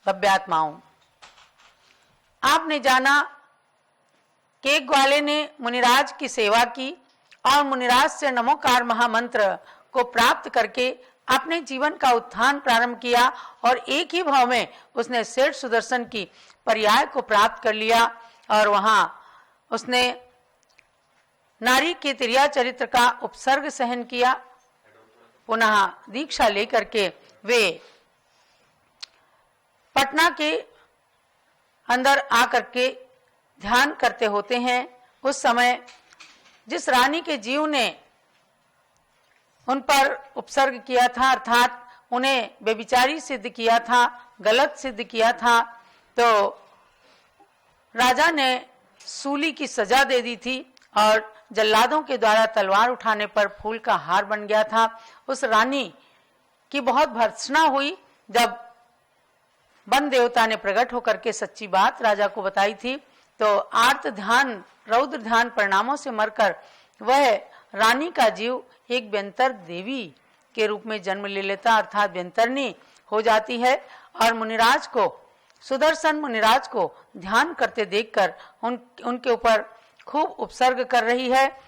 भव्यात्माओं, आपने जाना कि एक ग्वाले ने मुनिराज की सेवा की और मुनिराज से नमोकार महामंत्र को प्राप्त करके अपने जीवन का उत्थान प्रारंभ किया और एक ही भाव में उसने सेठ सुदर्शन की पर्याय को प्राप्त कर लिया और वहां उसने नारी के तिरिया चरित्र का उपसर्ग सहन किया। पुनः दीक्षा लेकर के वे पटना के अंदर आकर के ध्यान करते होते हैं। उस समय जिस रानी के जीव ने उन पर उपसर्ग किया था, अर्थात उन्हें बेविचारी सिद्ध किया था, गलत सिद्ध किया था, तो राजा ने सूली की सजा दे दी थी और जल्लादों के द्वारा तलवार उठाने पर फूल का हार बन गया था। उस रानी की बहुत भर्त्सना हुई जब वन देवता ने प्रकट होकर के सच्ची बात राजा को बताई थी, तो आर्त ध्यान रौद्र ध्यान परिणामों से मरकर वह रानी का जीव एक व्यंतर देवी के रूप में जन्म ले लेता, अर्थात व्यंतरनी हो जाती है और मुनिराज को, सुदर्शन मुनिराज को ध्यान करते देखकर उनके ऊपर खूब उपसर्ग कर रही है।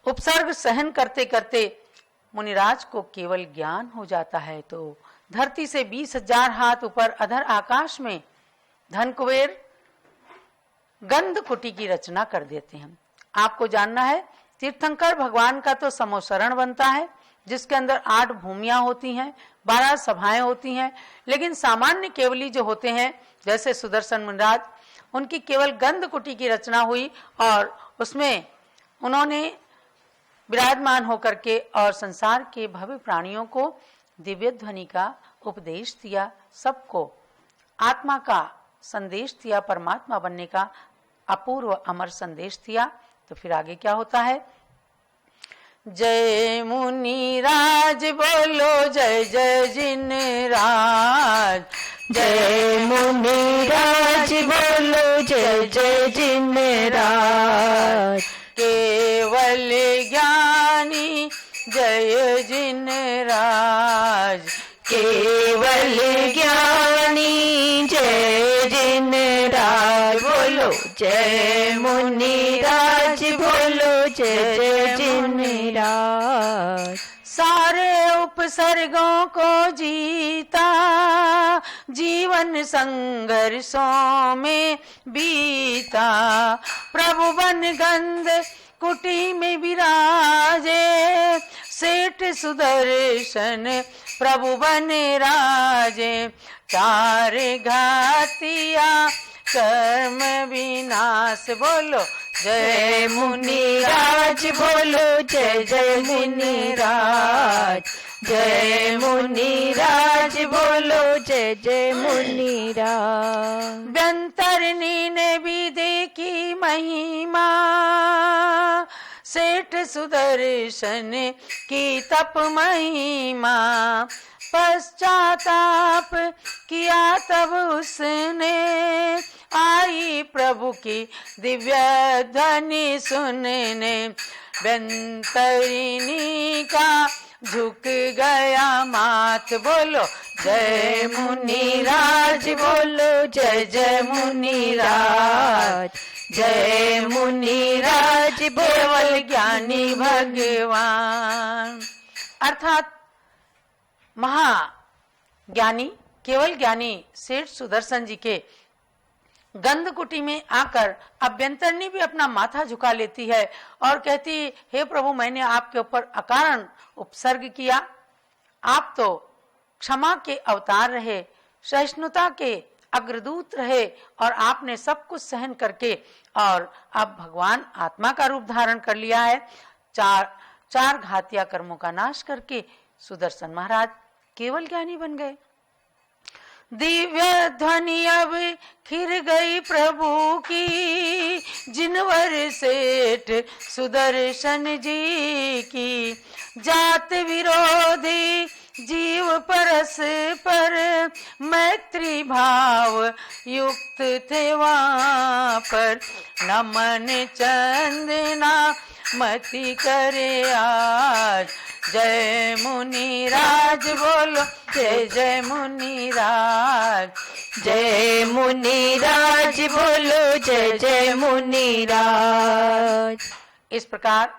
उपसर्ग सहन करते करते मुनिराज को केवल ज्ञान हो जाता है तो धरती से 20,000 हाथ ऊपर अधर आकाश में धन कुबेर गंध कुटी की रचना कर देते हैं। आपको जानना है, तीर्थंकर भगवान का तो समोसरण बनता है जिसके अंदर 8 भूमियां होती हैं, 12 सभाएं होती हैं, लेकिन सामान्य केवली जो होते हैं जैसे सुदर्शन मुनिराज, उनकी केवल गंध कुटी की रचना हुई और उसमें उन्होंने विराजमान होकर के और संसार के भव्य प्राणियों को दिव्य ध्वनि का उपदेश दिया, सबको आत्मा का संदेश दिया, परमात्मा बनने का अपूर्व अमर संदेश दिया। तो फिर आगे क्या होता है? जय मुनिराज बोलो जय जय जिनराज, जय मुनिराज बोलो जय जय जिनराज, केवल ज्ञानी जय जिनराज, केवल ज्ञानी जय जिनराज, बोलो जय मुनिराज बोलो जय जय जिनराज। सारे उपसर्गों को जीता, जीवन संघर्षों में बीता, प्रभु बन गंध कुटी में विराजे, सेठ सुदर्शन प्रभु बन राजे, चार घातिया कर्म विनाश, बोलो जय मुनिराज बोलो जय जय मुनिराज, जय मुनिराज बोलो जय जय मुनिराज। व्यंतरनी ने भी देखी महिमा, सेठ सुदर्शन की तप महिमा, पश्चाताप किया तब उसने, आई प्रभु की दिव्य ध्वनि सुनने, व्यंतरिणी का झुक गया माथ, बोलो जय मुनिराज बोलो जय जय मुनिराज, जय मुनिराज केवल ज्ञानी भगवान, अर्थात महाज्ञानी केवल ज्ञानी सेठ सुदर्शन जी के गंध कुटी में आकर अभ्यंतरनी भी अपना माथा झुका लेती है और कहती, हे प्रभु मैंने आपके ऊपर अकारण उपसर्ग किया, आप तो क्षमा के अवतार रहे, सहिष्णुता के अग्रदूत रहे और आपने सब कुछ सहन करके और अब भगवान आत्मा का रूप धारण कर लिया है। चार घातिया कर्मों का नाश करके सुदर्शन महाराज केवल ज्ञानी बन गए। दिव्य ध्वनि अब खिर गई प्रभु की, जिनवर सेठ सुदर्शन जी की, जात विरोधी जीव परस पर मैत्री भाव युक्त थे वहाँ पर, नमन चंदना मति करे आज। जय मुनिराज बोलो जय जय मुनिराज। जय मुनिराज बोलो जय जय मुनिराज। इस प्रकार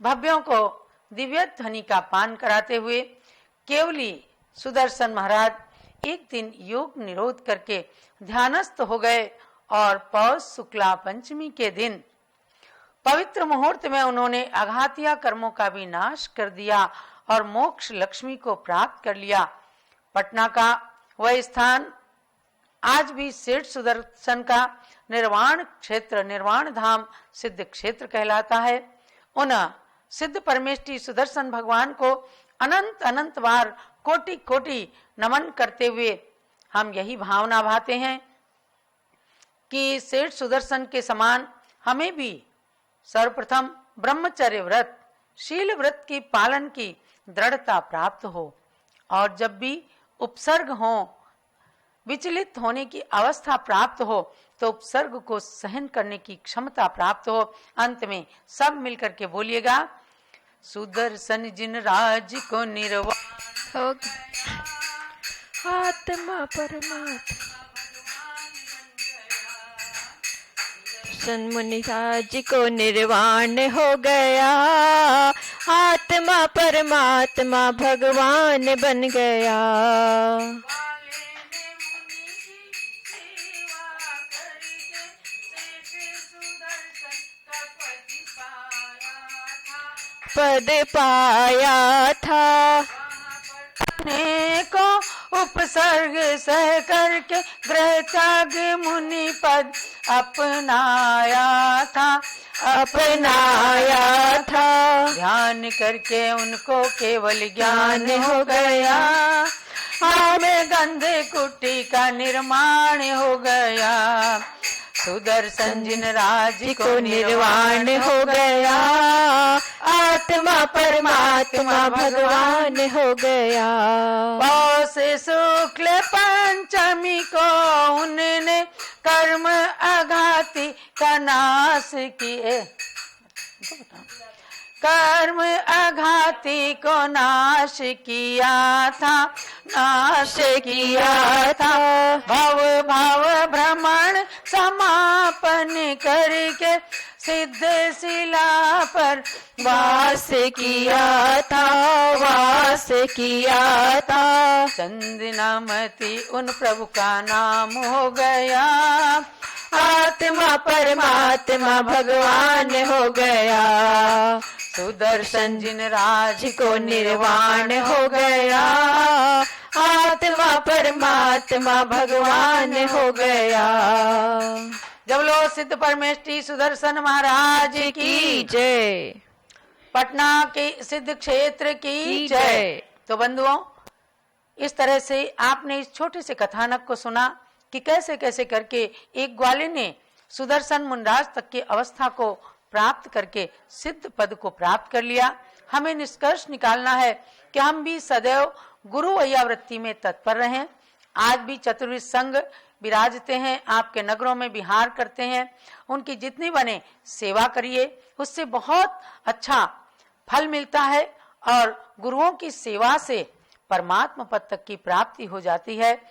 भव्यों को दिव्य ध्वनि का पान कराते हुए केवली सुदर्शन महाराज एक दिन योग निरोध करके ध्यानस्थ हो गए और पौष शुक्ला पंचमी के दिन पवित्र मुहूर्त में उन्होंने आघातिया कर्मों का भी नाश कर दिया और मोक्ष लक्ष्मी को प्राप्त कर लिया। पटना का वह स्थान आज भी सेठ सुदर्शन का निर्वाण क्षेत्र, निर्वाण धाम सिद्ध क्षेत्र कहलाता है। उन सिद्ध परमेष्ठी सुदर्शन भगवान को अनंत अनंत बार कोटि कोटि नमन करते हुए हम यही भावना भाते हैं कि सेठ सुदर्शन के समान हमें भी सर्वप्रथम ब्रह्मचर्य व्रत, शील व्रत की पालन की दृढ़ता प्राप्त हो और जब भी उपसर्ग हो, विचलित होने की अवस्था प्राप्त हो तो उपसर्ग को सहन करने की क्षमता प्राप्त हो। अंत में सब मिलकर के बोलिएगा, सुदर्शन जिन राज को निर्वाण हो आत्मा परमात्मा मुनिराज को निर्वाण हो गया, आत्मा परमात्मा भगवान बन गया। पद पाया था को उपसर्ग सह करके ग्रह त्याग मुनि पद अपनाया था ध्यान करके उनको केवल ज्ञान हो गया। हमें गंधे कुटी का निर्माण हो गया। सुदर्शन जिन राज को निर्वाण हो गया, आत्मा परमात्मा भगवान हो गया। पौष शुक्ल पंचमी को उन्होंने कर्म आघाती का नाश किए, कर्म आघाती को नाश किया था, भव भाव भ्रमण समापन करके सिद्ध शिला पर वास किया था। चंदनामती उन प्रभु का नाम हो गया, आत्मा परमात्मा भगवान हो गया। सुदर्शन जिन राज को निर्वाण हो गया, आत्मा परमात्मा भगवान हो गया। जब लो सिद्ध परमेष्ठी सुदर्शन महाराज की जय, पटना के सिद्ध क्षेत्र की जय। तो बंधुओं, इस तरह से आपने इस छोटे से कथानक को सुना कि कैसे कैसे करके एक ग्वाले ने सुदर्शन मुनिराज तक की अवस्था को प्राप्त करके सिद्ध पद को प्राप्त कर लिया। हमें निष्कर्ष निकालना है कि हम भी सदैव गुरु वैयावृत्ति में तत्पर रहें। आज भी चतुर्विध संघ विराजते हैं, आपके नगरों में विहार करते हैं, उनकी जितनी बने सेवा करिए, उससे बहुत अच्छा फल मिलता है और गुरुओं की सेवा से परमात्मा पद तक की प्राप्ति हो जाती है।